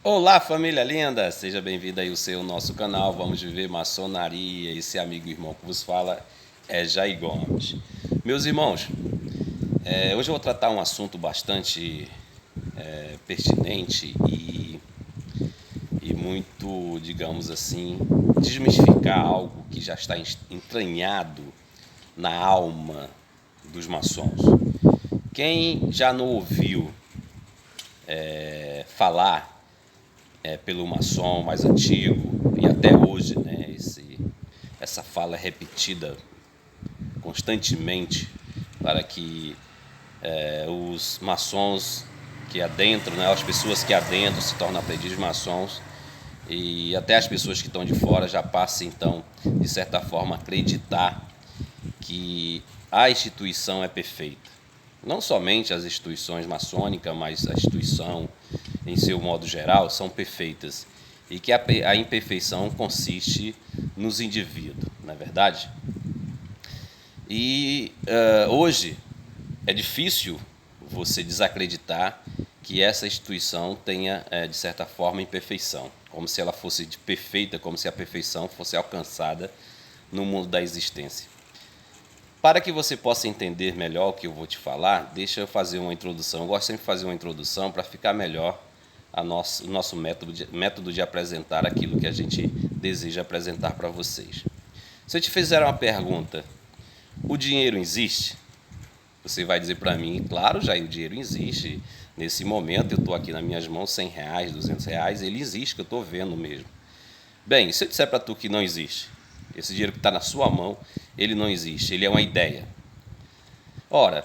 Olá, família linda! Seja bem-vindo aí ao nosso canal. Vamos viver maçonaria. Esse amigo e irmão que vos fala é Jair Gomes. Meus irmãos, hoje eu vou tratar um assunto bastante pertinente e muito, digamos assim, desmistificar algo que já está entranhado na alma dos maçons. Quem já não ouviu falar pelo maçom mais antigo e até hoje, né, essa fala é repetida constantemente para que os maçons que adentram, né, as pessoas que adentram se tornam aprendizes maçons e até as pessoas que estão de fora já passam então, de certa forma, a acreditar que a instituição é perfeita. Não somente as instituições maçônicas, mas a instituição em seu modo geral são perfeitas e que a imperfeição consiste nos indivíduos, não é verdade? E hoje é difícil você desacreditar que essa instituição tenha, de certa forma, imperfeição, como se ela fosse perfeita, como se a perfeição fosse alcançada no mundo da existência. Para que você possa entender melhor o que eu vou te falar, deixa eu fazer uma introdução. Eu gosto sempre de fazer uma introdução para ficar melhor o nosso método de apresentar aquilo que a gente deseja apresentar para vocês. Se eu te fizer uma pergunta, o dinheiro existe? Você vai dizer para mim, claro, Jair, o dinheiro existe. Nesse momento eu estou aqui nas minhas mãos, R$ 100, R$ 200, ele existe, que eu estou vendo mesmo. Bem, se eu disser para tu que não existe, esse dinheiro que está na sua mão, ele não existe, ele é uma ideia. Ora,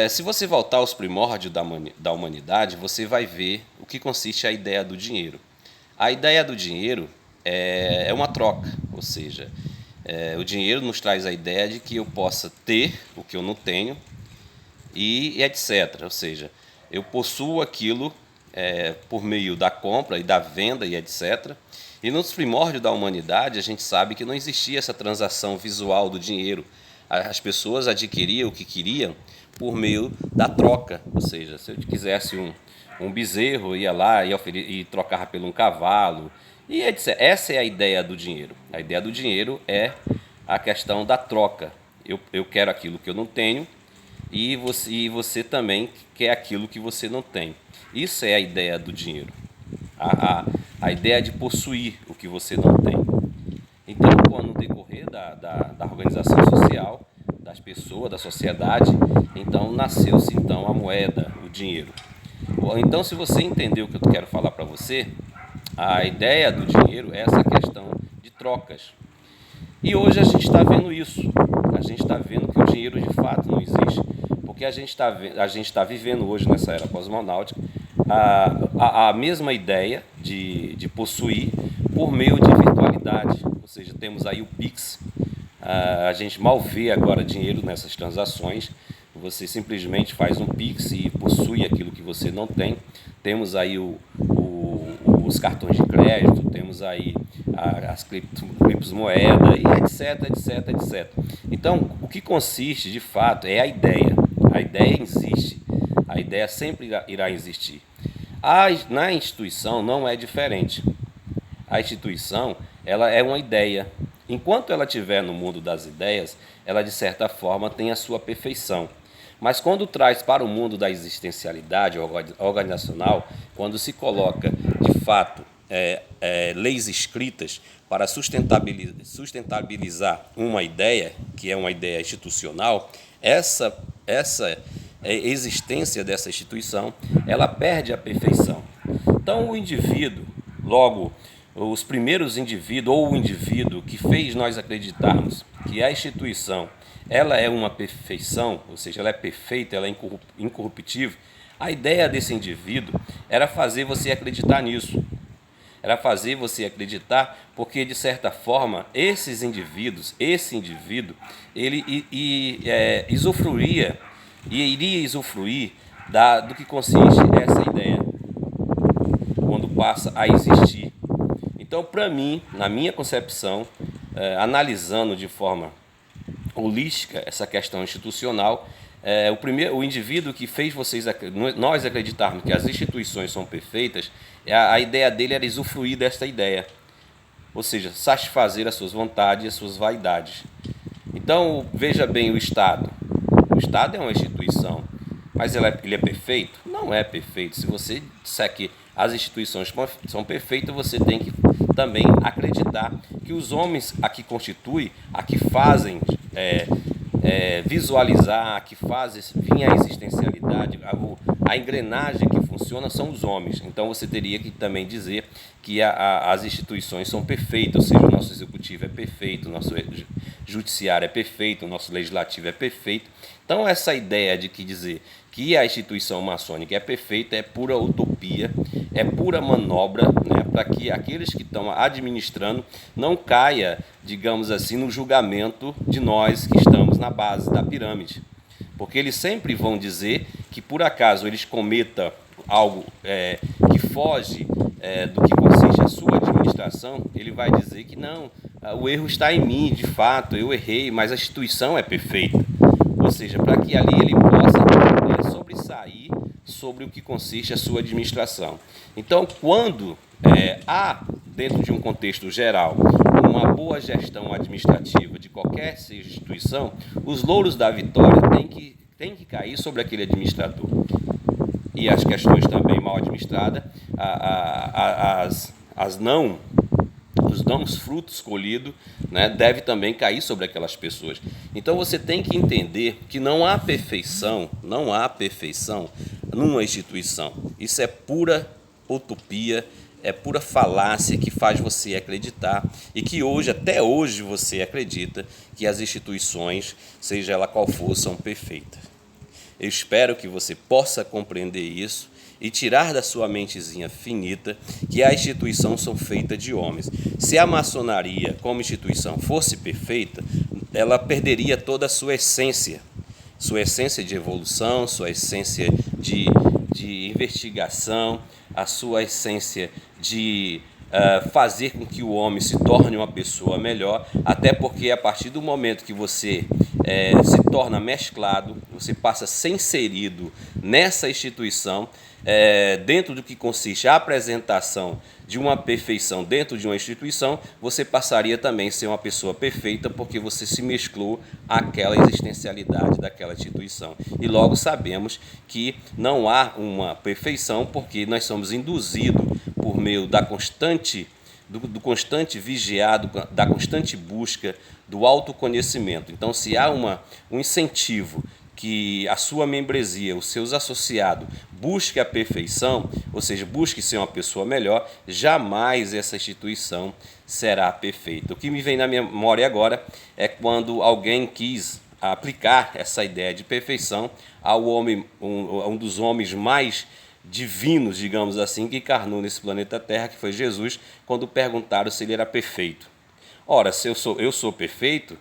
se você voltar aos primórdios da humanidade, você vai ver o que consiste a ideia do dinheiro. A ideia do dinheiro é uma troca, ou seja, o dinheiro nos traz a ideia de que eu possa ter o que eu não tenho e etc. Ou seja, eu possuo aquilo por meio da compra e da venda e etc. E nos primórdios da humanidade, a gente sabe que não existia essa transação visual do dinheiro. As pessoas adquiriam o que queriam por meio da troca. Ou seja, se eu quisesse um bezerro, ia lá e trocava por um cavalo. E etc. Essa é a ideia do dinheiro. A ideia do dinheiro é a questão da troca. Eu quero aquilo que eu não tenho e você também quer aquilo que você não tem. Isso é a ideia do dinheiro. A ideia de possuir o que você não tem. Então, no decorrer da organização social, das pessoas, da sociedade, então nasceu-se então a moeda, o dinheiro. Então, se você entendeu o que eu quero falar para você, a ideia do dinheiro é essa questão de trocas. E hoje a gente está vendo isso. A gente está vendo que o dinheiro de fato não existe. Porque a gente está vivendo hoje nessa era cosmonáutica a mesma ideia de possuir por meio de virtualidade. Ou seja, temos aí o Pix. A gente mal vê agora dinheiro nessas transações. Você simplesmente faz um Pix e possui aquilo que você não tem. Temos aí os cartões de crédito, temos aí as criptomoedas e etc, etc, etc. Então, o que consiste de fato é a ideia. A ideia existe, a ideia sempre irá existir. Na instituição não é diferente. A instituição ela é uma ideia. Enquanto ela estiver no mundo das ideias, ela de certa forma tem a sua perfeição. Mas quando traz para o mundo da existencialidade organizacional, quando se coloca de fato leis escritas para sustentabilizar uma ideia, que é uma ideia institucional, essa existência dessa instituição, ela perde a perfeição. Então o indivíduo, logo os primeiros indivíduos ou o indivíduo que fez nós acreditarmos que a instituição ela é uma perfeição, ou seja, ela é perfeita, ela é incorruptível, a ideia desse indivíduo era fazer você acreditar nisso. Era fazer você acreditar porque, de certa forma, esse indivíduo, ele usufruía e iria usufruir do que consiste essa ideia, quando passa a existir. Então, para mim, na minha concepção, analisando de forma holística essa questão institucional, O indivíduo que fez nós acreditarmos que as instituições são perfeitas, a ideia dele era usufruir desta ideia, ou seja, satisfazer as suas vontades e as suas vaidades. Então, veja bem o Estado. O Estado é uma instituição, mas ele é perfeito? Não é perfeito. Se você disser que as instituições são perfeitas, você tem que também acreditar que os homens a que constituem, a que fazem visualizar, a que fazem vir a existencialidade, a engrenagem que funciona são os homens. Então você teria que também dizer que as instituições são perfeitas, ou seja, o nosso executivo é perfeito, o nosso judiciário é perfeito, o nosso legislativo é perfeito. Então essa ideia de dizer que a instituição maçônica é perfeita é pura utopia, é pura manobra, né, para que aqueles que estão administrando não caia, digamos assim, no julgamento de nós que estamos na base da pirâmide. Porque eles sempre vão dizer que, por acaso, eles cometam algo que foge do que consiste a sua administração, ele vai dizer que não, o erro está em mim, de fato, eu errei, mas a instituição é perfeita. Ou seja, para que ali ele possa sobressair sobre o que consiste a sua administração. Então, quando há, dentro de um contexto geral, uma boa gestão administrativa de qualquer seja instituição, os louros da vitória têm que cair sobre aquele administrador. E as questões também mal administradas, os frutos colhidos, né, deve também cair sobre aquelas pessoas. Então você tem que entender que não há perfeição numa instituição. Isso é pura utopia, é pura falácia que faz você acreditar e que até hoje você acredita que as instituições, seja ela qual for, são perfeitas. Eu espero que você possa compreender isso e tirar da sua mentezinha finita que a instituição são feitas de homens. Se a maçonaria, como instituição, fosse perfeita, ela perderia toda a sua essência de evolução, sua essência de investigação, a sua essência de fazer com que o homem se torne uma pessoa melhor, até porque a partir do momento que você se torna mesclado, você passa a ser inserido nessa instituição, dentro do que consiste a apresentação de uma perfeição dentro de uma instituição, você passaria também a ser uma pessoa perfeita, porque você se mesclou àquela existencialidade daquela instituição. E logo sabemos que não há uma perfeição, porque nós somos induzidos por meio do constante vigiado, da constante busca do autoconhecimento. Então, se há um incentivo que a sua membresia, os seus associados, busque a perfeição, ou seja, busque ser uma pessoa melhor, jamais essa instituição será perfeita. O que me vem na minha memória agora é quando alguém quis aplicar essa ideia de perfeição ao homem, um dos homens mais divinos, digamos assim, que encarnou nesse planeta Terra, que foi Jesus, quando perguntaram se ele era perfeito. Ora, se eu sou perfeito,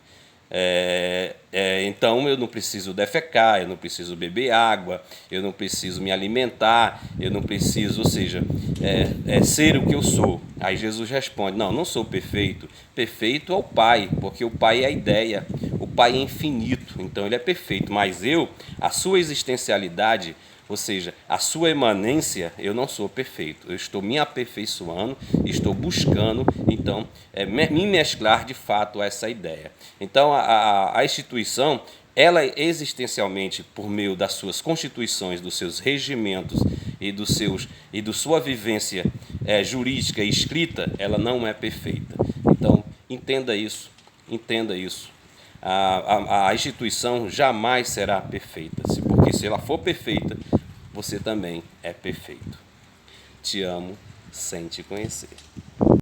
então eu não preciso defecar, eu não preciso beber água, eu não preciso me alimentar, eu não preciso, ou seja, ser o que eu sou. Aí Jesus responde, não sou perfeito, perfeito é o Pai, porque o Pai é a ideia, o Pai é infinito, então ele é perfeito, mas a sua existencialidade, ou seja, a sua imanência, eu não sou perfeito. Eu estou me aperfeiçoando, estou buscando, então, me mesclar de fato a essa ideia. Então, a instituição, ela existencialmente, por meio das suas constituições, dos seus regimentos e da sua vivência jurídica e escrita, ela não é perfeita. Então, entenda isso. A instituição jamais será perfeita, porque se ela for perfeita, você também é perfeito. Te amo sem te conhecer.